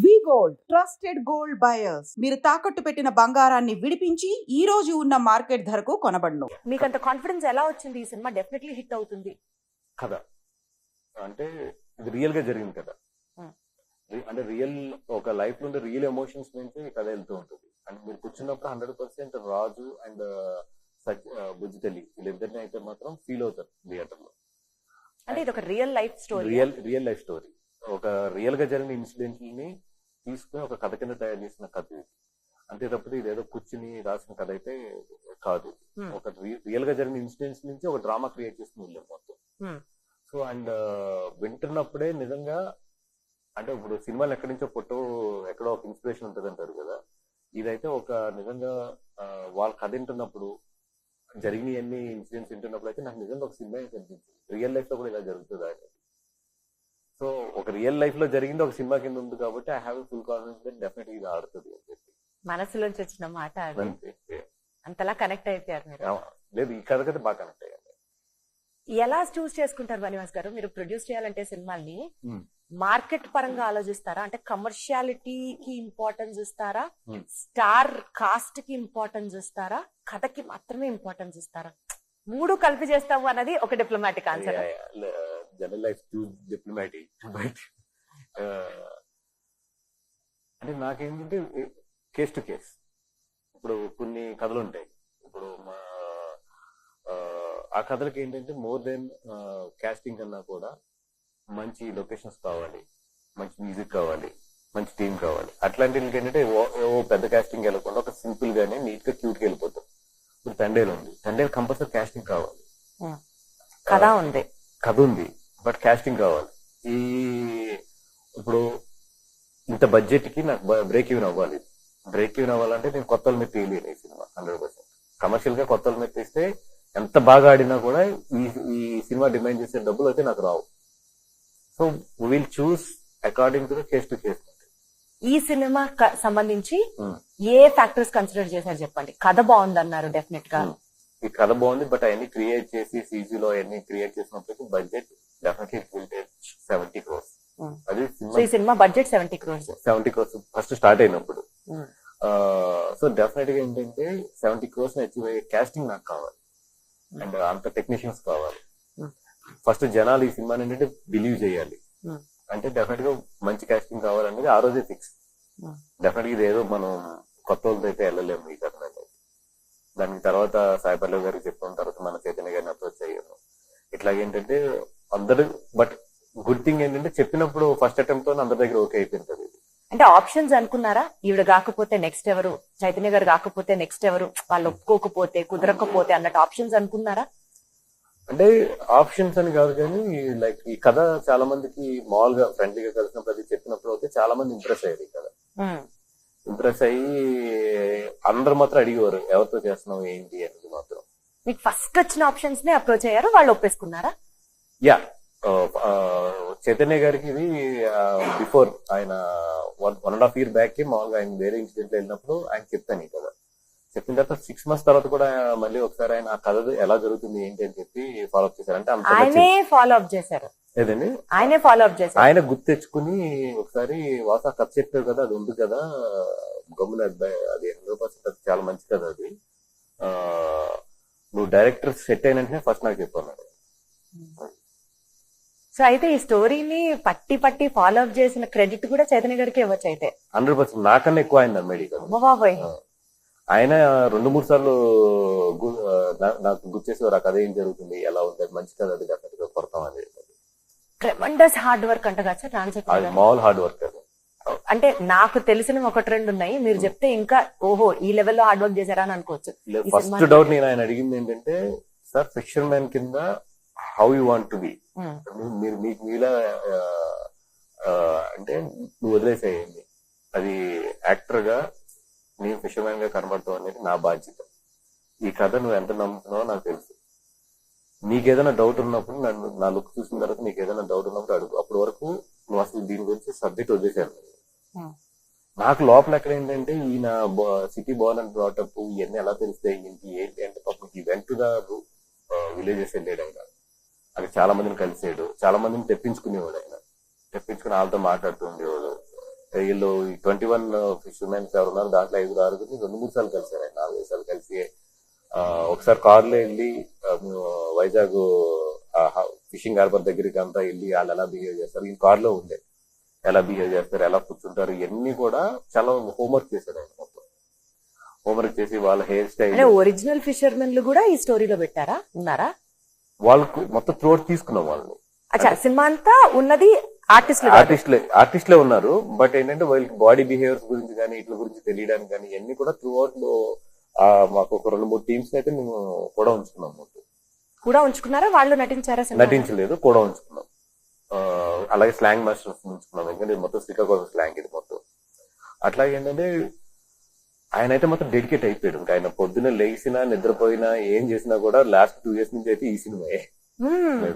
వి gold trusted gold buyers. మీరు తాకట్టు పెట్టిన బంగారాన్ని విడిపించి ఈ రోజు ఉన్న మార్కెట్ ధరకు కొనబడును. మీకు అంత కాన్ఫిడెన్స్ ఎలా వచ్చింది ఈ సినిమా డెఫినెట్లీ హిట్ అవుతుంది? కదా అంటే ఇది రియల్ గా జరిగింది కదా. అంటే రియల్ ఒక లైఫ్ నుండి రియల్ ఎమోషన్స్ నుంచి కథ వెళ్తూ ఉంటుంది. అండ్ మీరు కూర్చున్నప్పుడు 100% రాజు అండ్ బుజ్జితల్లి వీళ్ళిద్దరిని అయితే మాత్రం ఫీల్ అవుతారు థియేటర్ లో. అంటే ఇది ఒక real life story. Real life story. ఒక రియల్ గా జరిగిన ఇన్సిడెంట్ ని తీసుకుని ఒక కథ కింద తయారు చేసిన కథ ఇది. అంతే తప్పితే ఇదేదో కూర్చుని రాసిన కథ అయితే కాదు. ఒక రియల్ గా జరిగిన ఇన్సిడెంట్స్ నుంచి ఒక డ్రామా క్రియేట్ చేసుకుని వెళ్ళాం మొత్తం. సో అండ్ వింటున్నప్పుడే నిజంగా అంటే ఇప్పుడు సినిమాలు ఎక్కడి నుంచో ఎక్కడో ఒక ఇన్స్పిరేషన్ ఉంటుంది అంటారు కదా. ఇదైతే ఒక నిజంగా వాళ్ళ కథ వింటున్నప్పుడు జరిగిన అన్ని ఇన్సిడెంట్స్ వింటున్నప్పుడు అయితే నాకు నిజంగా ఒక సినిమా కనిపించింది. రియల్ లైఫ్ లో కూడా ఇలా జరుగుతుంది అనేది. సో ఒక రియల్ లైఫ్ లో జరిగింది ఒక సినిమా కింద ఉంది కాబట్టి I have full confidence that definitely ఇది ఆడుతుంది అని చెప్పి మనసులోంచి వచ్చిన మాట అంతలా కనెక్ట్ అయిపోయారు మీరు. లేదు ఈ కథ కదా బాగా కనెక్ట్ అయ్యారు. ఎలా చూస్ చేసుకుంటారు బనివాస్ గారు? మీరు ప్రొడ్యూస్ చేయాలంటే సినిమాల్ని మార్కెట్ పరంగా ఆలోచిస్తారా? అంటే కమర్షియాలిటీకి ఇంపార్టెన్స్ ఇస్తారా? స్టార్ కాస్ట్ కి ఇంపార్టెన్స్ ఇస్తారా? కథకి మాత్రమే ఇంపార్టెన్స్ ఇస్తారా? మూడు కలిపి చేస్తాము అన్నది ఒక diplomatic answer. General life diplomatic but అంటే నాకేంటంటే కేస్ టు కేస్. ఇప్పుడు కొన్ని కథలు ఉంటాయి. ఇప్పుడు ఆ కథలకి ఏంటంటే మోర్ దెన్ కాస్టింగ్ కన్నా కూడా మంచి లొకేషన్స్ కావాలి, మంచి మ్యూజిక్ కావాలి, మంచి టీం కావాలి. అట్లాంటి ఏంటంటే ఓ పెద్ద కాస్టింగ్ వెళ్ళకుండా ఒక సింపుల్ గానే నీట్ గా క్యూట్ గా వెళ్ళిపోతాం. ఇప్పుడు తండేలు ఉంది, తండేలు కంపల్సరీ కాస్టింగ్ కావాలి. కథ ఉంది బట్ కాస్టింగ్ కావాలి. ఇప్పుడు ఇంత బడ్జెట్ కి నాకు బ్రేక్ ఈవెన్ అవ్వాలి. బ్రేక్ ఈవెన్ అవ్వాలంటే నేను కొత్త మీద తీయలేను ఈ సినిమా 100%. కమర్షియల్ గా కొత్త మీద తీస్తే ఎంత బాగా ఆడినా కూడా ఈ సినిమా డిమాండ్ చేసే డబ్బులు అయితే నాకు రావు. So will choose according to the case to case. ఈ సినిమా సంబంధించి ఏ ఫ్యాక్టర్స్ కన్సిడర్ చేశారు చెప్పండి? కథ బాగుంది అన్నారు డెఫినెట్ గా. ఈ కథ బాగుంది బట్ అవన్నీ క్రియేట్ చేసి సీజీలో అవన్నీ క్రియేట్ చేసినప్పటికీ బడ్జెట్ డెఫినెట్లీ 70 crores. అది ఈ cinema budget 70 crores first start అయినప్పుడు. సో డెఫినెట్ గా ఏంటంటే 70 crores అచీవ్ అయ్యే కాస్టింగ్ నాకు కావాలి అండ్ అంత టెక్నీషియన్స్ కావాలి. ఫస్ట్ జనాలు ఈ సినిమాని ఏంటంటే బిలీవ్ చేయాలి అంటే డెఫినెట్ గా మంచి కాస్టింగ్ కావాలనేది ఆ రోజే ఫిక్స్. డెఫినెట్ గా ఇదేదో మనం కొత్త వాళ్ళతో అయితే వెళ్ళలేము ఈ కథ. దానికి తర్వాత సాయి పల్లవి గారికి చెప్పిన తర్వాత మన చైతన్య గారిని అప్రోచ్ అయ్యాము. ఇట్లాగేంటంటే అందరు బట్ గుడ్ థింగ్ ఏంటంటే చెప్పినప్పుడు ఫస్ట్ అటెంప్ట్ తో అందరి దగ్గర ఓకే అయిపోయింది. అంటే ఆప్షన్స్ అనుకున్నారా? ఈవిడ కాకపోతే నెక్స్ట్ ఎవరు, చైతన్య గారు కాకపోతే నెక్స్ట్ ఎవరు, వాళ్ళు ఒప్పుకోకపోతే కుదరకపోతే అన్నట్టు ఆప్షన్స్ అనుకున్నారా? అంటే ఆప్షన్స్ అని కాదు కానీ లైక్ ఈ కథ చాలా మందికి మామూలుగా ఫ్రెండ్లీగా కలిసినప్పుడు అది చెప్పినప్పుడు అయితే చాలా మంది ఇంప్రెస్ అయ్యారు. ఈ కథ ఇంప్రెస్ అయ్యి అందరు మాత్రం అడిగేవారు ఎవరితో చేస్తున్నావు ఏంటి అనేది మాత్రం. మీకు ఫస్ట్ వచ్చిన ఆప్షన్స్ ని అప్రోచ్ అయ్యారు, వాళ్ళు ఒప్పేసుకున్నారా? యా చైతన్య గారికి ఇది బిఫోర్ ఆయన 1.5 years బ్యాక్ మామూలుగా ఆయన వేరే ఇన్సిడెంట్ వెళ్ళినప్పుడు ఆయన చెప్పాను ఈ కథ. చెప్పిన తర్వాత 6 months తర్వాత కూడా మళ్ళీ ఒకసారి ఆయన ఆ కథ ఎలా జరుగుతుంది ఏంటి అని చెప్పి ఫాలో అప్ చేశారు. అంటే ఆయనే ఫాలో అప్ చేశారు. ఏదండి ఆయనే ఫాలో అప్ చేశారు. ఆయన గుర్తు తెచ్చుకుని ఒకసారి వాసా కథ చెప్పారు కదా అది ఉంది కదా గమ్మున అది 100% అది చాలా మంచి కదా అది నువ్వు డైరెక్టర్ సెట్ అయినంటే ఫస్ట్ నాకు చెప్పాను. సో అయితే ఈ స్టోరీని పట్టి ఫాలో అప్ చేసిన క్రెడిట్ కూడా చైతన్య గారికి ఇవ్వచ్చు. అయితే 100% నాకన్నా ఎక్కువ అయింది మెడికల్. బాబాయ్ ఆయన 2-3 సార్లు నాకు గుర్తు చేసేవారు ఆ కథ ఏం జరుగుతుంది ఎలా ఉంది మంచి కథ అది డెఫినెట్ గా కొడతాం అనేది. ట్రెమెండస్ హార్డ్ వర్క్ అంట కదా సార్? మామూలు హార్డ్ వర్క్ అది. అంటే నాకు తెలిసిన 1-2 ఉన్నాయి, మీరు చెప్తే ఇంకా ఓహో ఈ లెవెల్లో హార్డ్ వర్క్ చేశారా అని అనుకోవచ్చు. ఫస్ట్ డౌట్ నేను ఆయన అడిగింది ఏంటంటే సార్ ఫిక్షన్ మ్యాన్ కింద how you want to be, మీరు మీకు మీలా అంటే నువ్వు వదిలేసేయండి అది యాక్టర్ గా నేను ఫిషర్ మ్యాన్ గా కనబడతావు అనేది నా బాధ్యత. ఈ కథ నువ్వు ఎంత నమ్ముతున్నావో నాకు తెలుసు. నీకేదైనా డౌట్ ఉన్నప్పుడు నన్ను నా లుక్ చూసిన తర్వాత నీకు ఏదైనా డౌట్ ఉన్నప్పుడు అడుగు. అప్పటి వరకు నువ్వు అసలు దీని గురించి సబ్జెక్ట్ వదిలేసాను. నాకు లోపల ఎక్కడ ఏంటంటే ఈయన సిటీ బోర్న్ అండ్ బ్రాటప్ ఇవన్నీ ఎలా తెలుస్తాయి ఏంటి అంటే పాపం ఈ వెంట ద విలేజెస్ వెళ్ళాడు ఆయన. అక్కడ చాలా మందిని కలిసాడు, చాలా మందిని తెప్పించుకునేవాడు ఆయన. తెప్పించుకుని వాళ్ళతో మాట్లాడుతూ ఉండేవాడు. వీళ్ళు 21 ఫిషర్మెన్స్ ఎవరు ఉన్నారు దాంట్లో 5-6 2-3 సార్లు కలిసారు ఆయన, 4-5 సార్లు కలిసి ఒకసారి కారులో వెళ్ళి వైజాగ్ ఫిషింగ్ హార్బర్ దగ్గరికి అంతా వెళ్ళి వాళ్ళు ఎలా బిహేవ్ చేస్తారు, ఈ కారులో ఉండే ఎలా బిహేవ్ చేస్తారు, ఎలా కూర్చుంటారు, ఇవన్నీ కూడా చాలా హోంవర్క్ చేశాడు ఆయన. మొత్తం హోంవర్క్ చేసి వాళ్ళ హెయిర్ స్టైల్, అంటే ఒరిజినల్ ఫిషర్మెన్లు కూడా ఈ స్టోరీలో పెట్టారా, ఉన్నారా? వాళ్ళకు మొత్తం త్రోట్ తీసుకున్నాం వాళ్ళని. అచ్చా, సినిమా అంతా ఉన్నది ఆర్టిస్ట్లే ఉన్నారు. బట్ ఏంటంటే వాళ్ళకి బాడీ బిహేవియర్స్ గురించి కానీ ఇట్ల గురించి తెలియడానికి కానీ ఇవన్నీ కూడా త్రూ అవుట్ లో మాకు ఒక 2-3 టీమ్స్ అయితే మేము కూడా ఉంచుకున్నాం. కూడా ఉంచుకున్నారా? వాళ్ళు నటించారా? నటించలేదు, కూడా ఉంచుకున్నాం. అలాగే స్లాంగ్ మాస్టర్స్ ఉంచుకున్నాం, ఎందుకంటే మొత్తం శ్రీకాకుళం స్లాంగ్ ఇది మొత్తం. అట్లాగే ఏంటంటే ఆయన అయితే మొత్తం డెడికేట్ అయిపోయాడు. ఇంకా ఆయన పొద్దున్న లేచినా నిద్రపోయినా ఏం చేసినా కూడా లాస్ట్ 2 years నుంచి అయితే ఈ సినిమా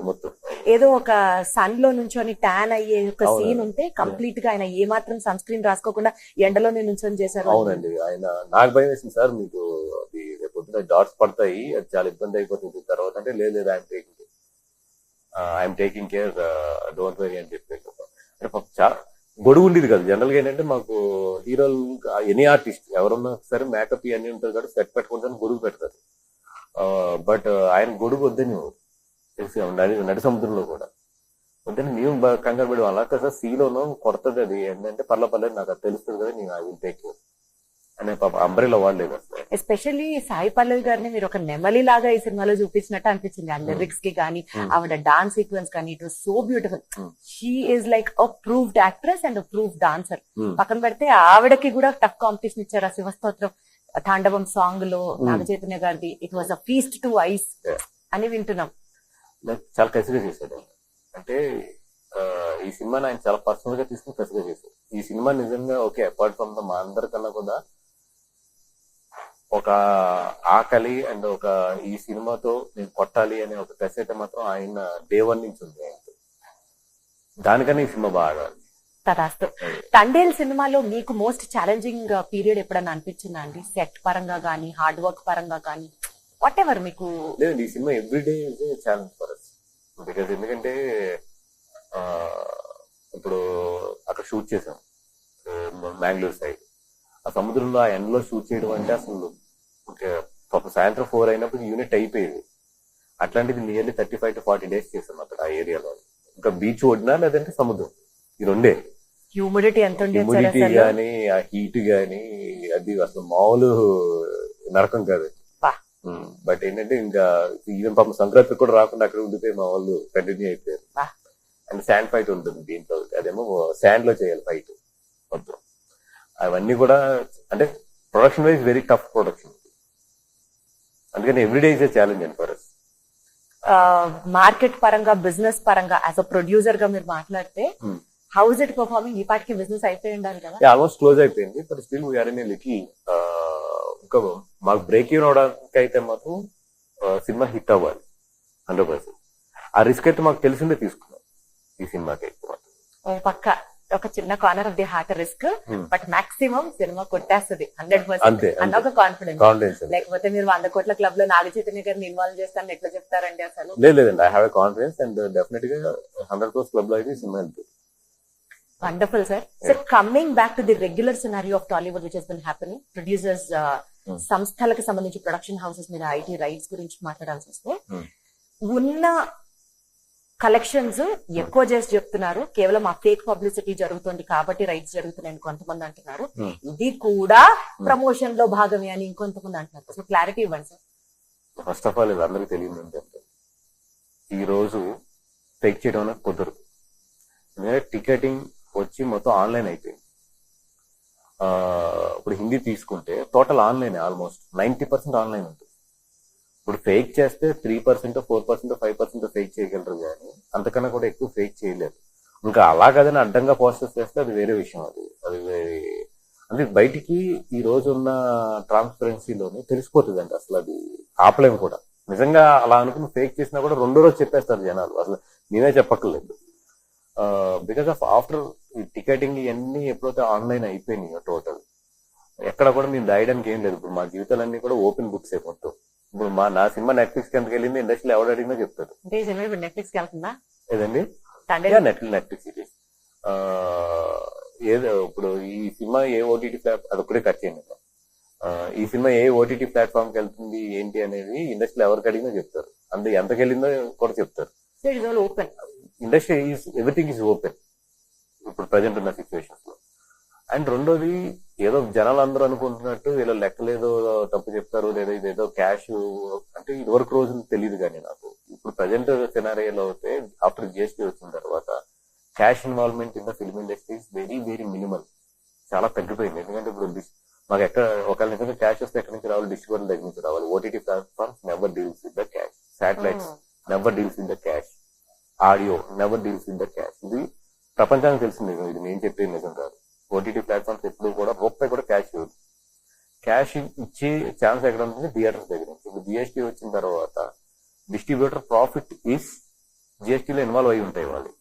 మొత్తం. ఏదో ఒక సన్ లో నుంచొని ట్యాన్ అయ్యే ఒక సీన్ ఉంటే కంప్లీట్ గా ఆయన ఏ మాత్రం సన్ స్క్రీన్ రాసుకోకుండా ఎండలోనే నుంచొని చేశారు. అవునండి, ఆయన నాకు భయం వేసింది, సార్ మీకు అది పొద్దున డాట్స్ పడతాయి, అది చాలా ఇబ్బంది అయిపోతుంది తర్వాత అంటే, లేదు I'm taking care, don't very అని చెప్పారు. అంటే చాలా గొడుగు ఉండేది కదా. జనరల్ గా ఏంటంటే మాకు హీరోలు ఎనీ ఆర్టిస్ట్ ఎవరున్నా సరే మేకప్ ఇవన్నీ ఉంటుంది కాబట్టి సెట్ పెట్టుకుంటాను, గొడుగు పెడతారు. బట్ ఆయన గొడుగు వద్దని తెలిసి నడి సముద్రంలో కూడా వద్దని మేము కంగారు పడి అలా కదా సీలోనూ కొడుతుంది, అది ఏంటంటే పర్లేదు నాకు అది తెలుస్తుంది కదా, నేను ఐ విల్ టేక్ కేర్ అనే పాప అంబ్రెల్లా వాడలేదు అసలు. ఎస్పెషల్లీ సాయి పల్లవి గారిని మీరు ఒక నెమలి లాగా ఈ సినిమాలో చూపించినట్టు అనిపించింది. ఆ లిరిక్స్ కి కానీ ఆవిడ డాన్స్ సీక్వెన్స్ కానీ it was so beautiful. She is like a proved actress and proved dancer. పక్కన పెడితే ఆవిడకి కూడా టఫ్ కాంపిటీషన్ ఇచ్చారు. ఆ శివస్తోత్రం తాండవం సాంగ్ లో నాగ చైతన్య గారిది it was a feast to ice అని వింటున్నాం. చాలా కసిగా చేశాడు. అంటే ఈ సినిమాని ఆయన చాలా పర్సనల్ గా తీసుకుని కసిగా చేశాడు. ఈ సినిమా నిజంగా ఓకే అపార్ట్ ఫ్రమ్ ద మా అందరికన్నా కూడా ఒక ఆకలి అండ్ ఒక ఈ సినిమాతో నేను కొట్టాలి అనే ఒక కసి అయితే మాత్రం ఆయన డే 1 నుంచి ఉంది. దానికన్నా ఈ సినిమా బాగా తదాస్తు. తండేల్ సినిమాలో మీకు మోస్ట్ ఛాలెంజింగ్ పీరియడ్ ఎప్పుడన్నా అనిపించిందా అండి? సెట్ పరంగా కానీ హార్డ్ వర్క్ పరంగా కానీ వాట్ ఎవర్ మీకు? లేదు, ఈ cinema everyday challenge for us. Because ఎందుకంటే ఇప్పుడు అక్కడ షూట్ చేసాం మ్యాంగ్లూర్ సైడ్, ఆ సముద్రంలో ఆ ఎండలో షూట్ చేయడం అంటే అసలు సాయంత్రం 4 అయినప్పుడు యూనిట్ అయిపోయేది. అట్లాంటిది నియర్లీ 35 to 40 days చేసాం అక్కడ ఆ ఏరియాలో. ఇంకా బీచ్ ఒడినా లేదంటే సముద్రం, ఈ రెండే. హ్యూమిడిటీ ఎంత హ్యూమిడిటీ గానీ ఆ హీట్ గానీ అది అసలు మామూలు నరకం కాదు. బట్ ఏంటంటే ఇంకా ఈవెన్ పాపం సంక్రాంతి కూడా రాకుండా అక్కడ ఉండిపోయి మా వాళ్ళు కంటిన్యూ అయిపోయారు. అండ్ శాండ్ ఫైట్ ఉంటుంది దీంట్లో, అదేమో శాండ్ లో చేయాలి ఫైట్ మొత్తం. అవన్నీ కూడా అంటే production wise very tough production, అందుకని everyday is a challenge and for us. Market పరంగా బిజినెస్ పరంగా యాజ్ అ ప్రొడ్యూసర్ గా మీరు మాట్లాడితే హౌ ఇస్ ఇట్ పర్ఫార్మింగ్? ఈ పాటికి బిజినెస్ అయిపోయి ఉండాలి కదా? ఆల్మోస్ట్ క్లోజ్ అయిపోయింది, but still we are in a little ఇంకా మాకు బ్రేక్ ఈవెన్ అవడానికి అయితే మాత్రం సినిమా హిట్ అవ్వాలి 100%. ఆ రిస్క్ అయితే మాకు తెలిసిందే తీసుకున్నాం ఈ సినిమాకి అయితే మాత్రం. పక్క ఒక చిన్న corner of the heart risk, but maximum cinema కొట్టేస్తుంది 100% అన్న ఒక కాన్ఫిడెన్స్. లేకపోతే మీరు 100 కోట్ల క్లబ్ లో నాగ చైతన్య గారిని ఇన్వాల్వ్ చేస్తారని ఎట్లా చెప్తారండి అసలు? లేదండి, I have a confidence and definite గా 100 crores క్లబ్ లో అయితే సినిమా వెళ్తుంది. Wonderful sir. Sir, coming back to the regular scenario of Tollywood which has been happening, producers సంస్థలకు సంబంధించి ప్రొడక్షన్ హౌసెస్ మీద ఐటీ రైట్స్ గురించి మాట్లాడాల్సి వస్తే ఉన్న కలెక్షన్స్ ఎక్కువ చేసి చెప్తున్నారు. కేవలం ఆ ఫేక్ పబ్లిసిటీ జరుగుతుంది కాబట్టి రైట్స్ జరుగుతున్నాయని కొంతమంది అంటున్నారు. ఇది కూడా ప్రమోషన్ లో భాగమే అని ఇంకొంతమంది అంటున్నారు. సో క్లారిటీ ఇవ్వండి సార్. ఫస్ట్ ఆఫ్ ఆల్ ఇది అందరికీ తెలియదు ఏంటంటే ఈ రోజు ఫేక్ చేయడం అనేది కుదరదు. టికెటింగ్ వచ్చి మొత్తం ఆన్లైన్ అయిపోయింది. ఇప్పుడు హిందీ తీసుకుంటే టోటల్ ఆన్లైన్, ఆల్మోస్ట్ 90% ఆన్లైన్ ఉంటుంది. ఇప్పుడు ఫేక్ చేస్తే 3%, 4%, 5% ఫేక్ చేయగలరు, కానీ అంతకన్నా కూడా ఎక్కువ ఫేక్ చేయలేరు. ఇంకా అలాగదని అడ్డంగా పోస్టర్స్ చేస్తే అది వేరే విషయం. అది అంటే బయటికి ఈ రోజు ఉన్న ట్రాన్స్పరెన్సీలోనే తెలిసిపోతుంది అండి. అసలు అది ఆపలేము కూడా. నిజంగా అలా అనుకుని ఫేక్ చేసినా కూడా 2వ రోజు చెప్పేస్తారు జనాలు, అసలు నేనే చెప్పక్కర్లేదు. బికాస్ ఆఫ్ ఆఫ్టర్ ఈ టికెటింగ్ ఇవన్నీ ఎప్పుడైతే ఆన్లైన్ అయిపోయినాయో టోటల్, ఎక్కడ కూడా మేము దాయడానికి ఏం లేదు. ఇప్పుడు మా జీవితాలన్నీ కూడా ఓపెన్ బుక్స్ మొత్తం. ఇప్పుడు నా సినిమా నెట్ఫ్లిక్స్ కిందకి వెళ్ళింది, ఇండస్ట్రీలో ఎవరు అడిగినా చెప్తారు. నెట్ఫ్లిక్స్ కి వెళ్తుందా? ఏదండి, నెట్ఫ్లిక్స్ సిరీస్. ఏదో ఇప్పుడు ఈ సినిమా ఏ ఓటీటీ అది ఒకటే కట్ చేయండి. ఈ సినిమా ఏ ఓటీటీ ప్లాట్ఫామ్ కి వెళ్తుంది ఏంటి అనేది ఇండస్ట్రీలో ఎవరికి అడిగినా చెప్తారు. అంటే ఎంతకి వెళ్ళిందో కూడా చెప్తారు. Open industry is everything is open ఇప్పుడు ప్రజెంట్ ఉన్న సిచ్యువేషన్స్ లో. అండ్ రెండోది, ఏదో జనాలు అందరూ అనుకుంటున్నట్టు వీళ్ళు లెక్కలేదో తప్పు చెప్తారు, లేదా ఇదేదో క్యాష్ అంటే ఇదివరకు రోజులు తెలియదు. కానీ నాకు ఇప్పుడు ప్రజెంట్ సినారియోలో అయితే ఆఫ్టర్ జిఎస్టీ వచ్చిన తర్వాత cash involvement in the film industry is very very minimal, చాలా తగ్గిపోయింది. ఎందుకంటే ఇప్పుడు మాకు ఎక్కడ ఒకవేళ నిజంగా క్యాష్ వస్తే ఎక్కడి నుంచి రావాలి, డిస్ట్రిబ్యూటర్ దగ్గర నుంచి రావాలి. OTT platforms never deals with the cash, satellites never deals with the cash, audio never deals with the cash. ఇది ప్రపంచానికి తెలిసింది, ఇది నేను చెప్పేది నిజం కాదు. ఓటీటీ ప్లాట్ఫామ్స్ ఎప్పుడు కూడా రూపాయి కూడా క్యాష్ ఇవ్వదు. క్యాష్ ఇచ్చే ఛాన్స్ ఎక్కడ ఉంటుంది, థియేటర్స్ దగ్గర నుంచి. ఇప్పుడు జిఎస్టీ వచ్చిన తర్వాత డిస్ట్రిబ్యూటర్ ప్రాఫిట్ ఈస్ జిఎస్టీలో ఇన్వాల్వ్ అయి ఉంటాయి వాళ్ళు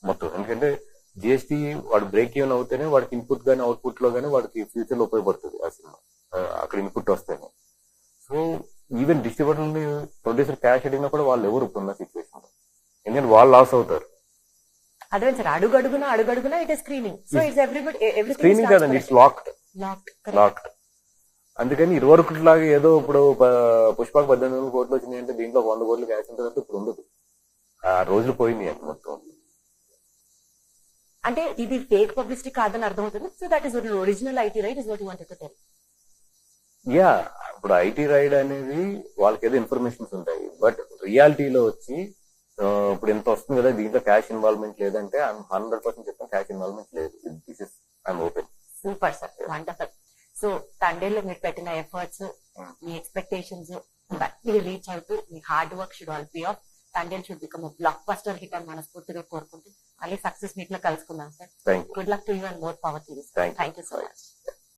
మొత్తం. ఎందుకంటే జిఎస్టీ వాడు బ్రేక్ ఈవెన్ అవుతేనే వాడికి ఇన్పుట్ గానీ అవుట్పుట్ లో గానీ వాడికి ఫ్యూచర్ లో ఉపయోగపడుతుంది ఆ సినిమా, అక్కడ ఇన్పుట్ వస్తేనే. So even distributor producer cash అడిగినా కూడా వాళ్ళు ఎవరు ఇప్పుడున్న సిచ్యువేషన్ లో, ఎందుకంటే వాళ్ళు లాస్ అవుతారు. అదే సార్, అడుగడుగునా it is screening. So it's screening కాదండి, ఇట్స్ లాక్డ్. అందుకని ఇరువరకు లాగా ఏదో ఇప్పుడు పుష్పకు 18 కోట్లు వచ్చినాయి అంటే దీంట్లో 100 కోట్లు క్యాష్ ఉంటుందంటే ఇప్పుడు ఉండదు. ఆ రోజులు పోయింది అంటే మొత్తం. అంటే ఇది ఫేక్ పబ్లిసిటీ కాదని అర్థమవుతుంది. So that is original IT right is what you wanted to tell. Yeah, ఇప్పుడు ఐటీ రైడ్ అనేది వాళ్ళకి ఏదో ఇన్ఫర్మేషన్స్ ఉంటాయి, బట్ రియాలిటీలో వచ్చి ఇప్పుడు ఎంత వస్తుంది కదా, దీంట్లో క్యాష్ ఇన్వాల్వ్మెంట్ లేదంటే 100% చెప్తాను క్యాష్ ఇన్వాల్వ్మెంట్ లేదు. This is I'm open. Super sir, wonderful. So తండేల్లో మీరు పెట్టిన ఎఫర్ట్స్, మీ ఎక్స్పెక్టేషన్స్ మీరు రీచ్ అవుతూ మీ hard work should all pay off. Thandel should become blockbuster hit అని మనస్ఫూర్తిగా కోరుకుంటూ మళ్ళీ సక్సెస్ మీట్ లో కలుసుకుందాం sir. Good luck to you and more power to you. Thank you so much.